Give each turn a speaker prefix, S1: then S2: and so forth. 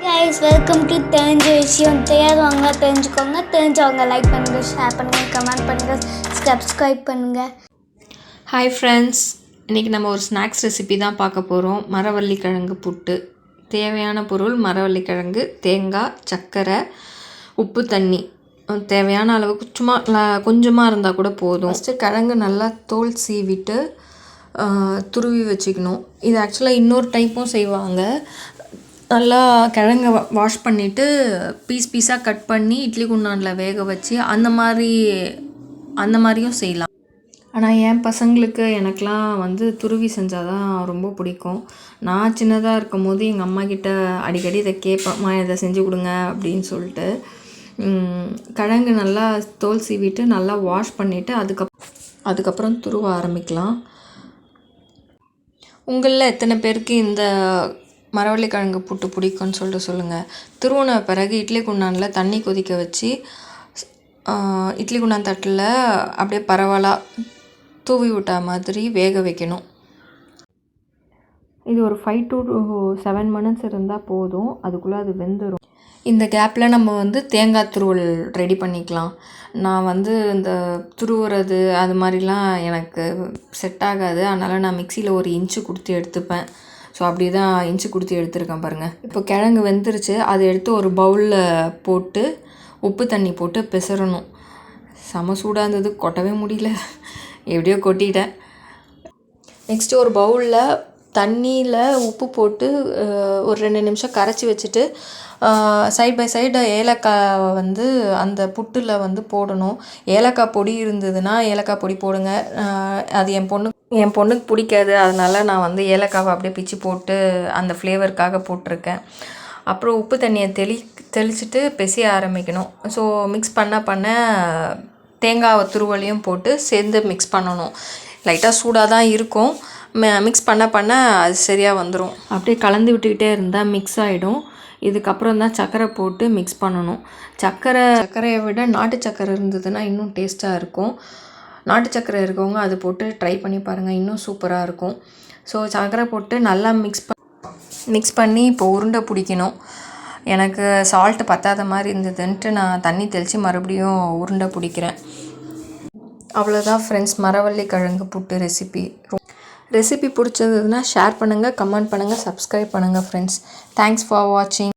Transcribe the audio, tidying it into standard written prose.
S1: guys, welcome to Therinja vishayam. தெரியாதவங்க தெரிஞ்சுக்கோங்க, தெரிஞ்சவங்க லைக் பண்ணுங்க, ஷேர் பண்ணுங்க, கமெண்ட் பண்ணுங்க, சப்ஸ்கிரைப் பண்ணுங்க.
S2: ஹாய் ஃப்ரெண்ட்ஸ், இன்றைக்கி நம்ம ஒரு ஸ்நாக்ஸ் ரெசிபி தான் பார்க்க போகிறோம். மரவள்ளி கிழங்கு புட்டு. தேவையான பொருள் மரவள்ளி கிழங்கு, தேங்காய், சர்க்கரை, உப்பு, தண்ணி. தேவையான அளவுக்கு சும்மா கொஞ்சமாக இருந்தால் கூட போதும். ஃபஸ்ட்டு கிழங்கு நல்லா தோல் சீவிட்டு துருவி வச்சுக்கணும். இது ஆக்சுவலாக இன்னொரு டைப்பும் செய்வாங்க. நல்லா கிழங்க வாஷ் பண்ணிவிட்டு பீஸாக கட் பண்ணி இட்லி குண்டானில் வேக வச்சு அந்த மாதிரியும் செய்யலாம். ஆனால் என் பசங்களுக்கு எனக்கெலாம் வந்து துருவி செஞ்சால் தான் ரொம்ப பிடிக்கும். நான் சின்னதாக இருக்கும் போது எங்கள் அம்மாக்கிட்ட அடிக்கடி இதை கேட்பேம்மா, இதை செஞ்சு கொடுங்க அப்படின்னு சொல்லிட்டு. கிழங்கு நல்லா தோல் சீவிட்டு நல்லா வாஷ் பண்ணிவிட்டு அதுக்கப்புறம் துருவ ஆரம்பிக்கலாம். உங்களில் எத்தனை பேருக்கு இந்த மரவள்ளி கிழங்கு புட்டு பிடிக்கும்னு சொல்லிட்டு சொல்லுங்கள். துருவின பிறகு இட்லி குண்டானில் தண்ணி கொதிக்க வச்சு இட்லி குண்டான் தட்டில் அப்படியே பரவலாக தூவி விட்டா மாதிரி வேக வைக்கணும். இது ஒரு 5 to 7 minutes இருந்தால் போதும். அதுக்குள்ளே அது வெந்துடும். இந்த கேப்பில் நம்ம வந்து தேங்காய் துருவல் ரெடி பண்ணிக்கலாம். நான் வந்து இந்த துருவுறது அது மாதிரிலாம் எனக்கு செட் ஆகாது. அதனால் நான் மிக்சியில் ஒரு இன்ச்சு கொடுத்து எடுத்துப்பேன். ஸோ அப்படி தான் இன்ச்சு கொடுத்து எடுத்துருக்கேன் பாருங்கள். இப்போ கிழங்கு வெந்துருச்சு. அதை எடுத்து ஒரு பவுலில் போட்டு உப்பு தண்ணி போட்டு பிசறணும். செம சூடாக இருந்தது, கொட்டவே முடியல, எப்படியோ கொட்டிட்டேன். நெக்ஸ்ட்டு ஒரு பவுலில் தண்ணியில் உப்பு போட்டு ஒரு 2 நிமிஷம் கரைச்சி வச்சுட்டு சைட் பை சைடு ஏலக்காய் வந்து அந்த புட்டில் வந்து போடணும். ஏலக்காய் பொடி இருந்ததுன்னா ஏலக்காய் பொடி போடுங்க. அது என் பொண்ணுக்கு பிடிக்காது. அதனால் நான் வந்து ஏலக்காவை அப்படியே பிச்சு போட்டு அந்த ஃப்ளேவருக்காக போட்டிருக்கேன். அப்புறம் உப்பு தண்ணியை தெளிச்சுட்டு பிசைய ஆரம்பிக்கணும். ஸோ மிக்ஸ் பண்ண தேங்காய் துருவலையும் போட்டு சேர்ந்து மிக்ஸ் பண்ணணும். லைட்டாக சூடாக தான் இருக்கும். மிக்ஸ் பண்ண அது சரியாக வந்துடும். அப்படியே கலந்து விட்டுக்கிட்டே இருந்தால் மிக்ஸ் ஆகிடும். இதுக்கப்புறம் தான் சர்க்கரை போட்டு மிக்ஸ் பண்ணணும். சர்க்கரையை விட நாட்டு சர்க்கரை இருந்ததுன்னா இன்னும் டேஸ்ட்டாக இருக்கும். நாட்டு சர்க்கரை இருக்கவங்க அது போட்டு ட்ரை பண்ணி பாருங்கள், இன்னும் சூப்பராக இருக்கும். ஸோ சர்க்கரை போட்டு நல்லா மிக்ஸ் பண்ணி இப்போ உருண்டை பிடிக்கணும். எனக்கு சால்ட்டு பத்தாத மாதிரி இருந்ததுன்ட்டு நான் தண்ணி தெளித்து மறுபடியும் உருண்டை பிடிக்கிறேன். அவ்வளோதான் ஃப்ரெண்ட்ஸ், மரவள்ளி கிழங்கு புட்டு ரெசிபி பிடிச்சதுன்னா ஷேர் பண்ணுங்கள், கமெண்ட் பண்ணுங்கள், சப்ஸ்கிரைப் பண்ணுங்கள் ஃப்ரெண்ட்ஸ். தேங்க்ஸ் ஃபார் வாட்சிங்.